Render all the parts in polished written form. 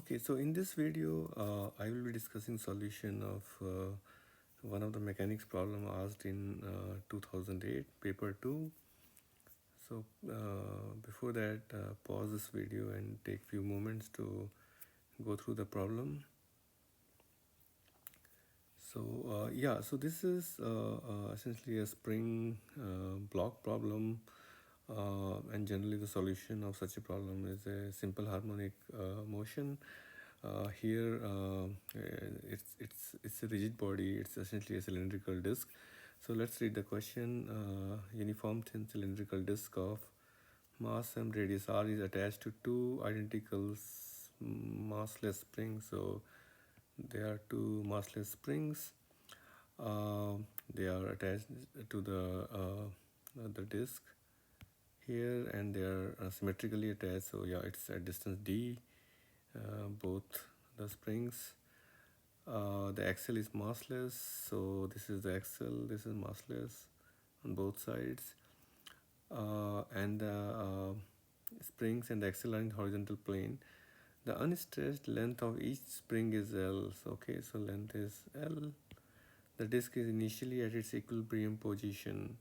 Okay, so in this video, I will be discussing solution of one of the mechanics problem asked in 2008, paper 2. So before that, pause this video and take few moments to go through the problem. So yeah, so this is essentially a spring block problem, and generally the solution of such a problem is a simple harmonic motion. Here it's a rigid body. It's essentially a cylindrical disc. So let's read the question. Uniform thin cylindrical disc of mass and radius r is attached to two identical massless springs. So there are two massless springs. They are attached to the disc here, and they are symmetrically attached. So yeah, it's at distance d, both the springs. The axle is massless, so this is the axle, this is massless on both sides, and the springs and the axle are in horizontal plane. The unstretched length of each spring is L. So, okay, so length is L. The disc is initially at its equilibrium position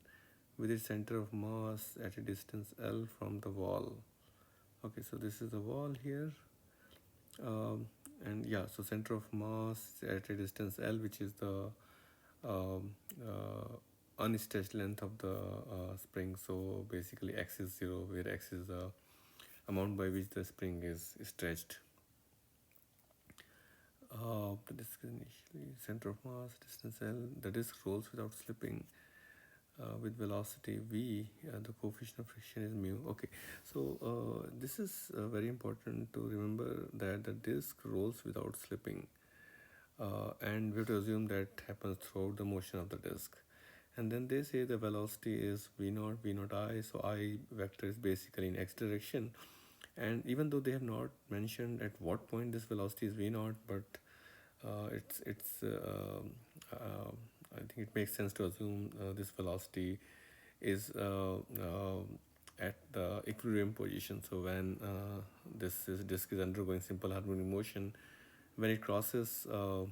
with its center of mass at a distance L from the wall. Okay, so this is the wall here. And yeah, so center of mass at a distance L, which is the um, unstretched length of the spring. So basically x is 0, where x is the amount by which the spring is stretched. The disc is initially center of mass, distance L. The disc rolls without slipping with velocity v. The coefficient of friction is mu. Okay, so this is very important to remember, that the disc rolls without slipping, and we have to assume that happens throughout the motion of the disc. And then they say the velocity is v0, v0 I. So I vector is basically in x direction. And even though they have not mentioned at what point this velocity is v0, but it's I think it makes sense to assume this velocity is at the equilibrium position. So when this disk is undergoing simple harmonic motion, when it crosses the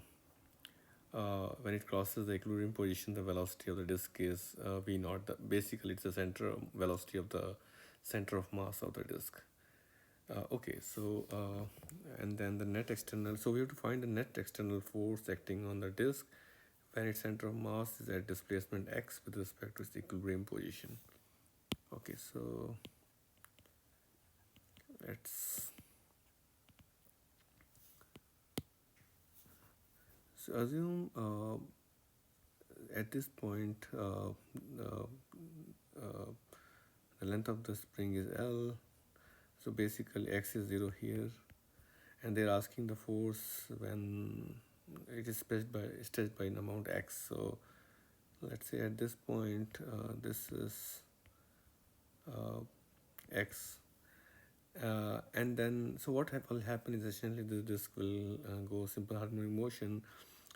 equilibrium position, the velocity of the disk is v naught. Basically, it's the center velocity of the center of mass of the disk. Okay, so and then the net external. So we have to find the net external force acting on the disk when its center of mass is at displacement x with respect to its equilibrium position. Okay, so let's assume at this point the length of the spring is L. So basically x is 0 here, and they're asking the force when it is stretched by an amount x. So let's say at this point this is x, and then so what will happen is essentially the disk will go simple harmonic motion.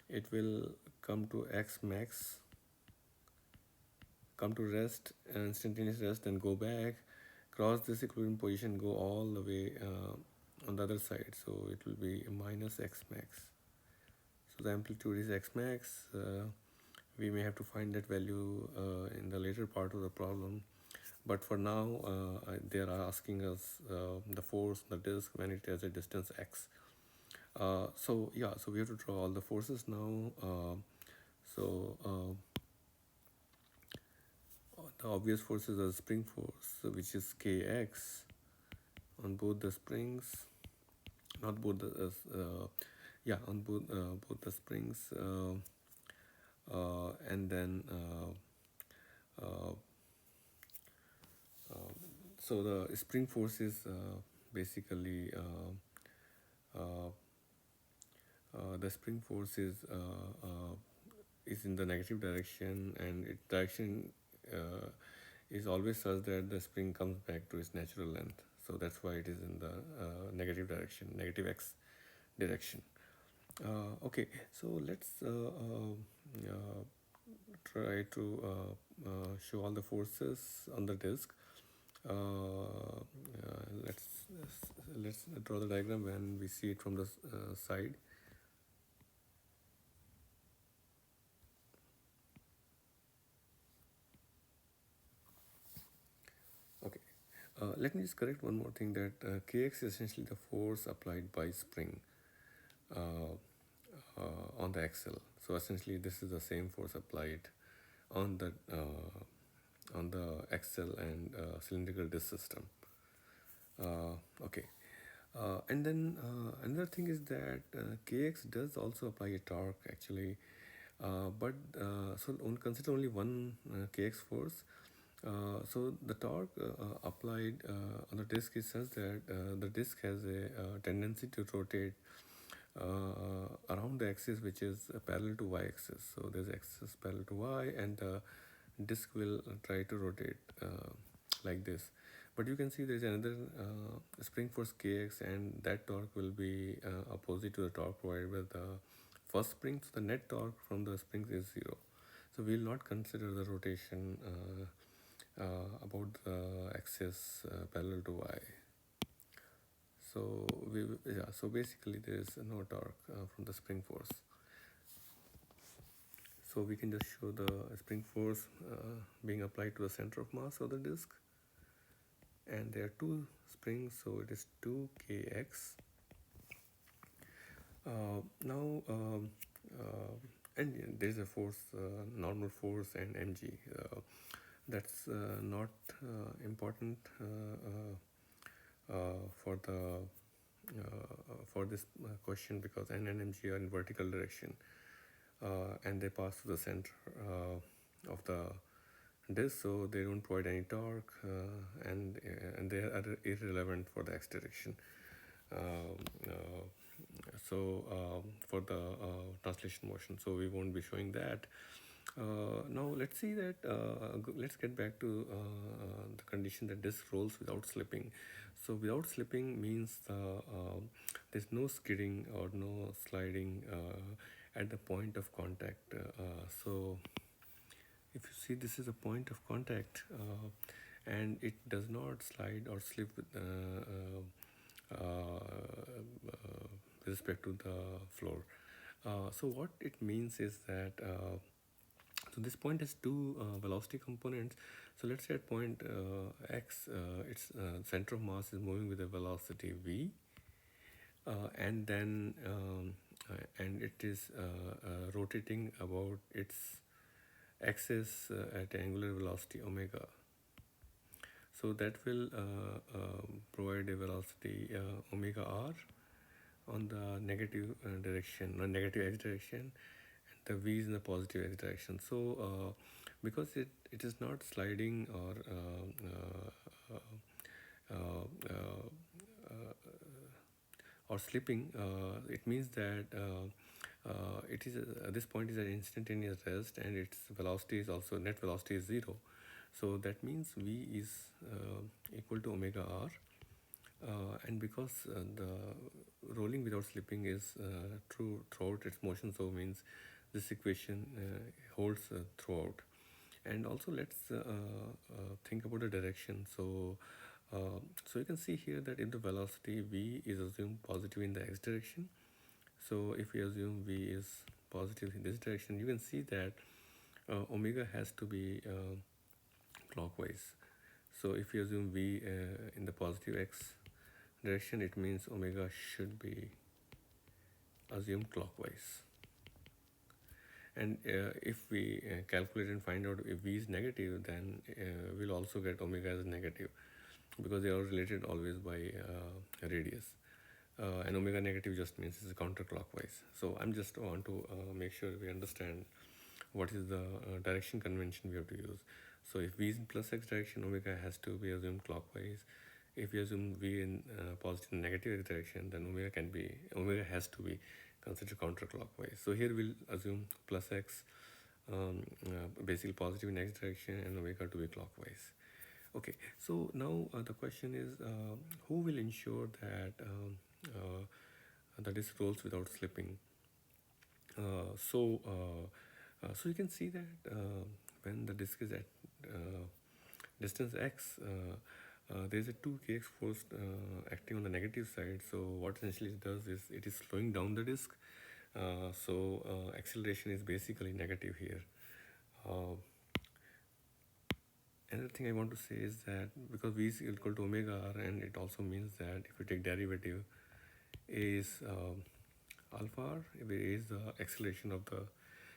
It will come to x max, come to rest, instantaneous rest, and go back, cross this equilibrium position, go all the way on the other side. So it will be minus x max. So the amplitude is x max. We may have to find that value in the later part of the problem, but for now they are asking us the force on the disk when it has a distance x. So yeah, so we have to draw all the forces now. The obvious forces are spring force, which is kx on both the springs, not both the on both the springs, and then so the spring force is basically the spring force is in the negative direction, and its direction is always such that the spring comes back to its natural length. So that's why it is in the negative direction, negative x direction. Okay, so let's try to show all the forces on the disk. Let's draw the diagram when we see it from the side. Okay. Let me just correct one more thing, that kx is essentially the force applied by spring uh, on the axle. So essentially, this is the same force applied on the axle and cylindrical disc system. Okay. And then another thing is that kx does also apply a torque actually, but so consider only one kx force. So the torque applied on the disc is such that the disc has a tendency to rotate around the axis which is parallel to y-axis. So there's axis parallel to y, and the disk will try to rotate like this. But you can see there's another spring force kx, and that torque will be opposite to the torque provided by the first spring. So the net torque from the springs is zero. So we will not consider the rotation about the axis parallel to y. So so basically there is no torque from the spring force. So we can just show the spring force being applied to the center of mass of the disk, and there are two springs, so it is 2kx. Now and there is a force, normal force, and mg. That's not important for the for this question, because n and mg are in vertical direction, and they pass through the center of the disk, so they don't provide any torque, and they are irrelevant for the x direction. Um, uh, for the translation motion, so we won't be showing that. Now let's see that let's get back to the condition that disk rolls without slipping. So without slipping means there's no skidding or no sliding at the point of contact. So if you see, this is a point of contact, and it does not slide or slip with respect to the floor. So what it means is that so this point has two velocity components. So let's say at point x, its center of mass is moving with a velocity v, and then and it is rotating about its axis at angular velocity omega. So that will provide a velocity omega r on the negative direction, or negative x direction, and the v is in the positive x direction. So because it is not sliding or slipping, it means that it is this point is an instantaneous rest, and its velocity is also, net velocity is zero. So that means v is equal to omega r, and because the rolling without slipping is true throughout its motion, so means this equation holds throughout. And also let's think about the direction. So you can see here that if the velocity v is assumed positive in the x direction, so if we assume v is positive in this direction, you can see that omega has to be clockwise. So if you assume v in the positive x direction, it means omega should be assumed clockwise. And if we calculate and find out if v is negative, then we'll also get omega as negative, because they are related always by radius. And omega negative just means it's counterclockwise. So I'm just want to make sure we understand what is the direction convention we have to use. So if v is in plus x direction, omega has to be assumed clockwise. If we assume v in positive and negative x direction, then omega has to be considered counterclockwise. So here we'll assume plus x, basically positive in x direction, and omega to be clockwise. Okay, so now the question is, who will ensure that the disk rolls without slipping? So you can see that when the disk is at distance x, there's a 2 kx force acting on the negative side. So what essentially it does is it is slowing down the disk. Acceleration is basically negative here. Uh, Another thing I want to say is that because v is equal to omega r, and it also means that if you take derivative, a is alpha r, where a is the acceleration of the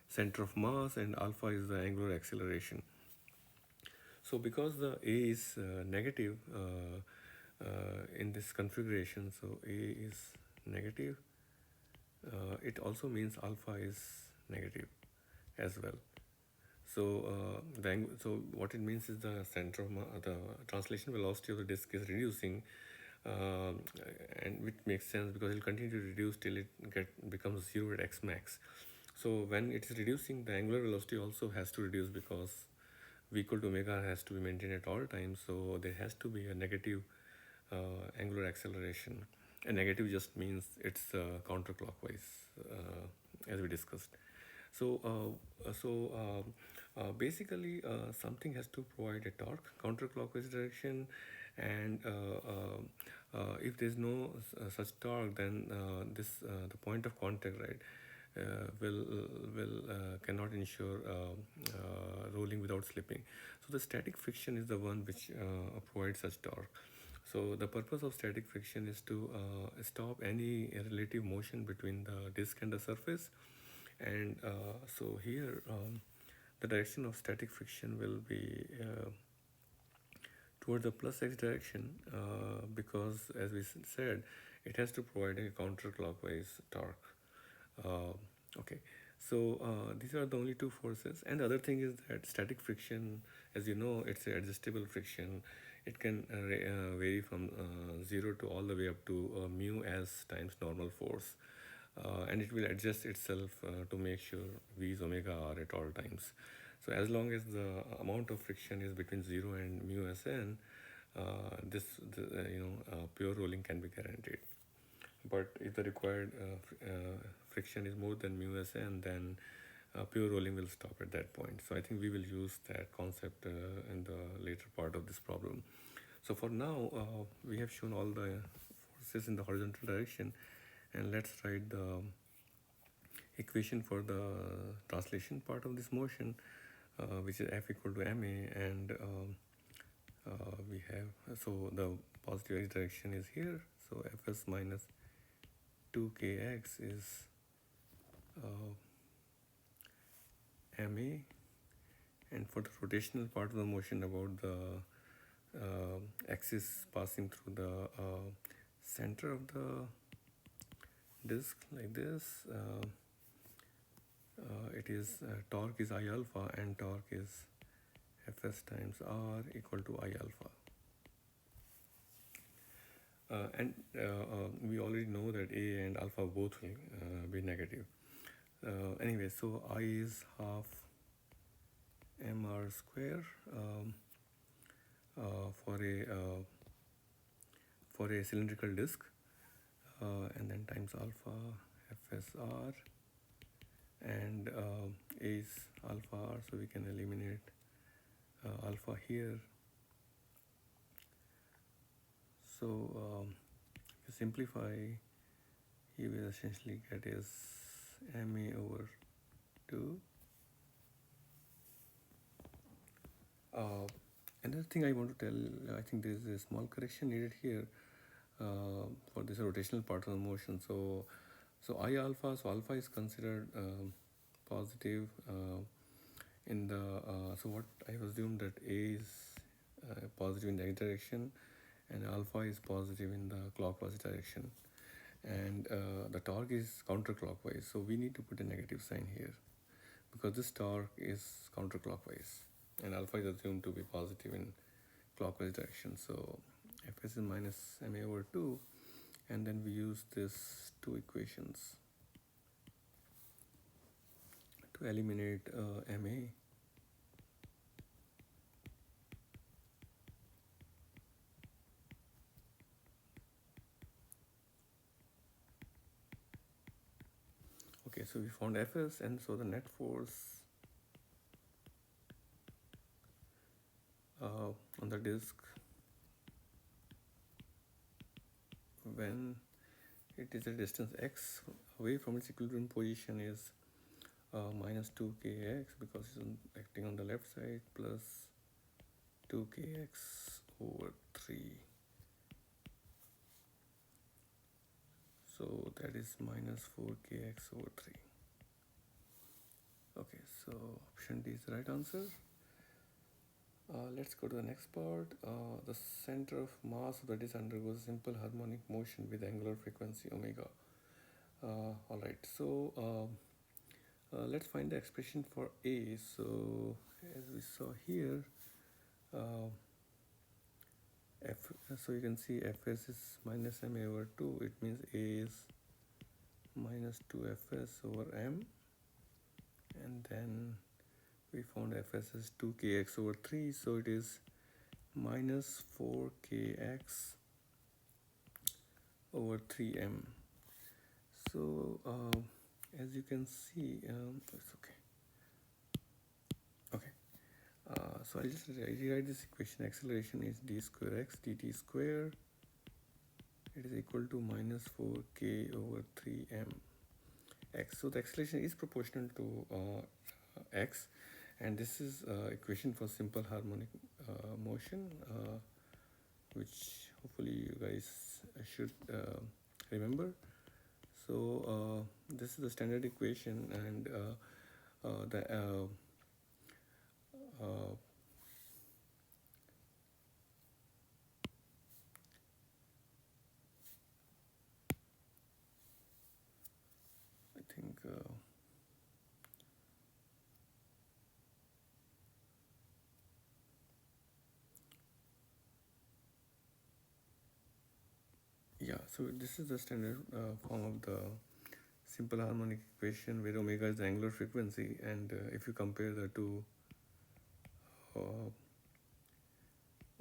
center of mass and alpha is the angular acceleration. So because the a is negative in this configuration, so a is negative, it also means alpha is negative as well. So what it means is the center of the translation velocity of the disk is reducing, uh, and which makes sense because it will continue to reduce till it becomes 0 at x max. So when it is reducing, the angular velocity also has to reduce because v equal to omega has to be maintained at all times. So there has to be a negative angular acceleration. And negative just means it's counterclockwise, as we discussed. Basically, something has to provide a torque counterclockwise direction, and if there's no such torque, then the point of contact, right, will cannot ensure rolling without slipping. So the static friction is the one which provides such torque. So the purpose of static friction is to stop any relative motion between the disk and the surface. And so here the direction of static friction will be towards the plus x direction, because as we said, it has to provide a counterclockwise torque. Okay, so these are the only two forces. And the other thing is that static friction, as you know, it's an adjustable friction. It can vary from 0 to all the way up to mu s times normal force, and it will adjust itself to make sure v is omega r at all times. So as long as the amount of friction is between 0 and mu sn, pure rolling can be guaranteed. But if the required friction is more than mu sn, then pure rolling will stop at that point. So I think we will use that concept in the later part of this problem. So for now, we have shown all the forces in the horizontal direction, and let's write the equation for the translation part of this motion, which is F equal to ma, and we have, so the positive x direction is here, so Fs minus 2kx is ma, and for the rotational part of the motion, about the axis passing through the center of the disk like this, it is torque is I alpha, and torque is Fs times R equal to I alpha. We already know that A and alpha both will be negative. Anyway, so I is half mr square for a cylindrical disk, and then times alpha FSR, and A is alpha R, so we can eliminate alpha here. So if you simplify, you will essentially get is ma over 2. Another thing I want to tell, I think there is a small correction needed here for this rotational part of the motion. So I alpha, so alpha is considered positive in the, so what I have assumed that A is positive in the x direction, and alpha is positive in the clockwise direction, and the torque is counterclockwise, so we need to put a negative sign here because this torque is counterclockwise, and alpha is assumed to be positive in clockwise direction. So Fs is minus ma over 2, and then we use these two equations to eliminate ma. Okay, so we found Fs, and so the net force on the disk when it is a distance x away from its equilibrium position is minus 2kx, because it's acting on the left side, plus 2kx over 3. So that is minus 4kx over 3. Okay, so option D is the right answer. Let's go to the next part. The center of mass of the disk undergoes simple harmonic motion with angular frequency omega. Alright, so let's find the expression for A. So as we saw here, F, so you can see Fs is minus ma over 2. It means A is minus 2Fs over m, and then we found Fs is 2kx over 3, so it is minus 4kx over 3m. So as you can see, it's okay. So I'll just rewrite this equation. Acceleration is d square x dt square. It is equal to minus 4k over 3m x. So the acceleration is proportional to x, and this is equation for simple harmonic motion, which hopefully you guys should remember. So this is the standard equation, and I think yeah, so this is the standard form of the simple harmonic equation, where omega is the angular frequency, and if you compare the two,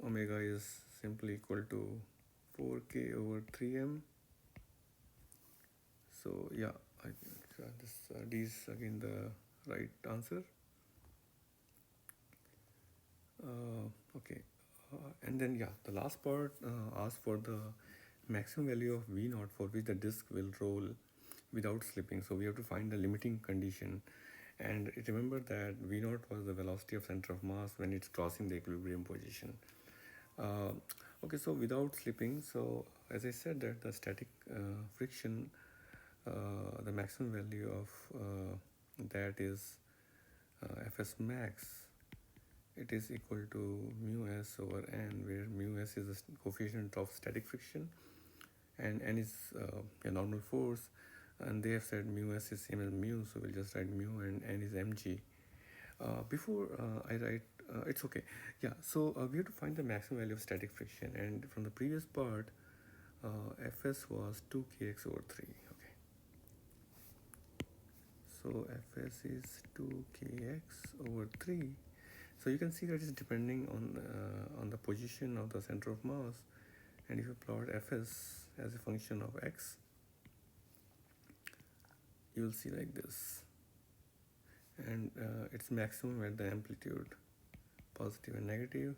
omega is simply equal to 4k over 3m. So yeah, I think this D is again the right answer. Okay, and then yeah, the last part asks for the maximum value of V naught for which the disk will roll without slipping. So we have to find the limiting condition, and remember that V naught was the velocity of center of mass when it's crossing the equilibrium position. Okay, so without slipping, so as I said that the static friction, the maximum value of that is Fs max. It is equal to mu s over n, where mu s is the coefficient of static friction and n is a normal force, and they have said mu s is same as mu, so we'll just write mu, and n is mg. Before I write, it's okay. Yeah, so we have to find the maximum value of static friction, and from the previous part, Fs was 2kx over 3. Okay, so Fs is 2kx over 3. So you can see that it's depending on the position of the center of mass, and if you plot Fs as a function of x, you will see like this, and its maximum at the amplitude, positive and negative.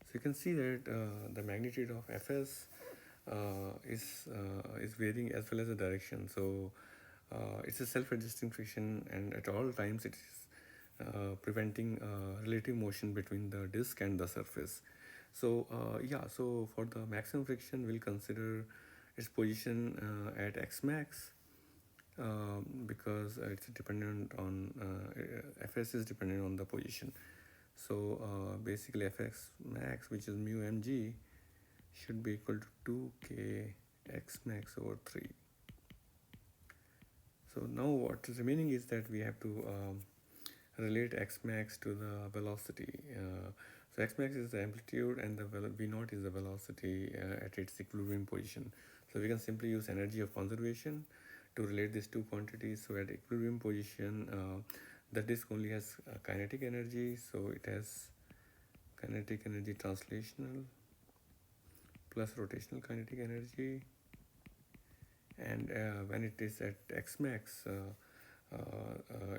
So you can see that the magnitude of Fs is varying as well as the direction. So it's a self-adjusting friction, and at all times it is preventing relative motion between the disk and the surface. So yeah, so for the maximum friction, we'll consider its position at x max, because it's dependent on Fs is dependent on the position. So basically Fx max, which is mu mg, should be equal to 2k x max over 3. So now what is remaining is that we have to relate x max to the velocity. So x max is the amplitude, and the v naught is the velocity at its equilibrium position. So we can simply use energy of conservation to relate these two quantities. So at equilibrium position, the disk only has kinetic energy, so it has kinetic energy translational plus rotational kinetic energy, and when it is at x max,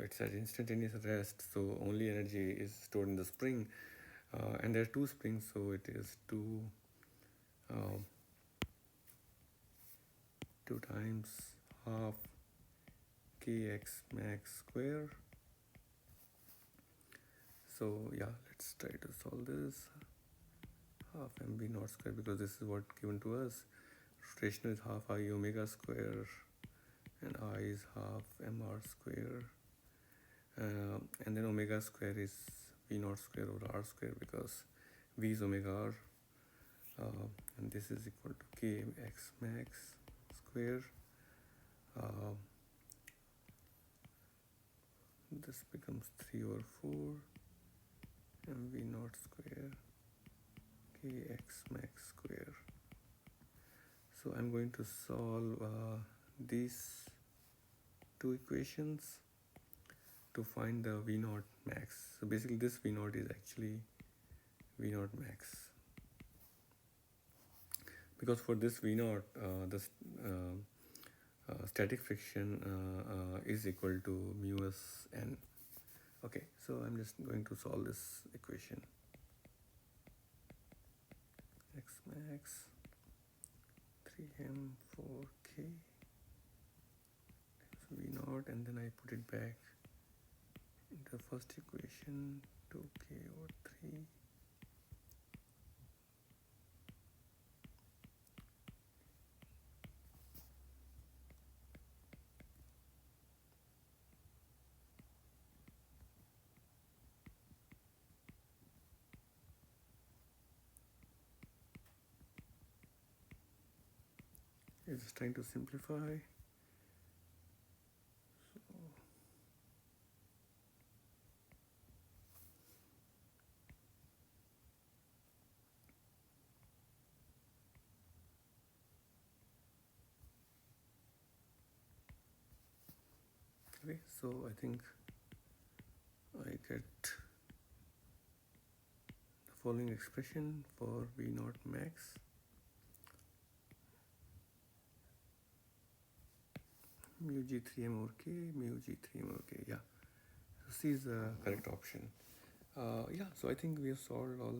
it's at instantaneous rest, so only energy is stored in the spring, and there are two springs, so it is 2 um, 2 times half kx max square. So yeah, let's try to solve this. Half mv naught square, because this is what given to us. Rotational is half I omega square, and I is half mr square, and then omega square is v naught square over r square, because v is omega r, and this is equal to kx max square. uh, this becomes 3 over 4 mv naught square kx max square. So I'm going to solve these two equations to find the v naught max. So basically this v naught is actually v naught max, because for this v naught the static friction is equal to mu s n. Okay, so I'm just going to solve this equation. X max 3m 4k v naught, and then I put it back in the first equation, 2k over 3. I'm just trying to simplify. Okay, so I think I get the following expression for v naught max. Mu g3m over k, mu g3m over k. Yeah, so C is the correct option. Yeah, so I think we have solved all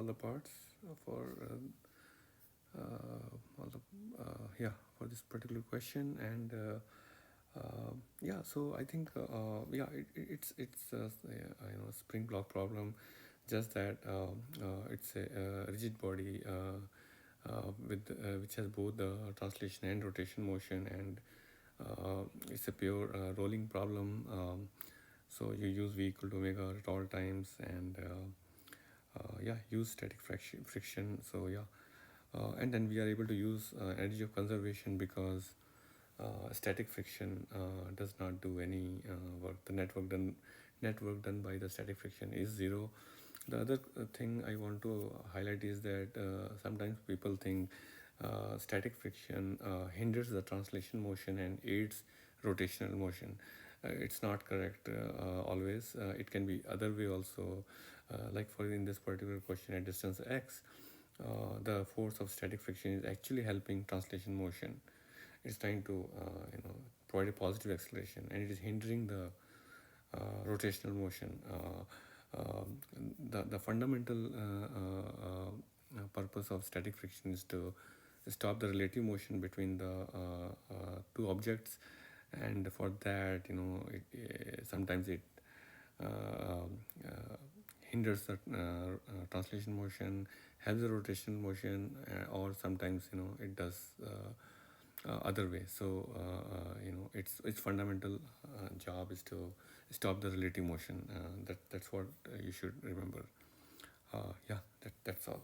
the parts for all the yeah, for this particular question. And yeah, so I think yeah, it's spring block problem, just that it's a rigid body with which has both the translation and rotation motion, and it's a pure rolling problem. So you use v equal to omega at all times, and yeah, use static friction. So yeah, and then we are able to use energy of conservation, because static friction does not do any work. The network done by the static friction is zero. The other thing I want to highlight is that sometimes people think static friction hinders the translation motion and aids rotational motion. It's not correct always. It can be other way also. Like for in this particular question at distance x, the force of static friction is actually helping translation motion. It's trying to provide a positive acceleration, and it is hindering the rotational motion. The fundamental purpose of static friction is to stop the relative motion between the two objects, and for that, sometimes it hinders the translation motion, helps the rotational motion, or sometimes it does other way. So its fundamental job is to stop the relative motion. That's what you should remember. Yeah, that's all.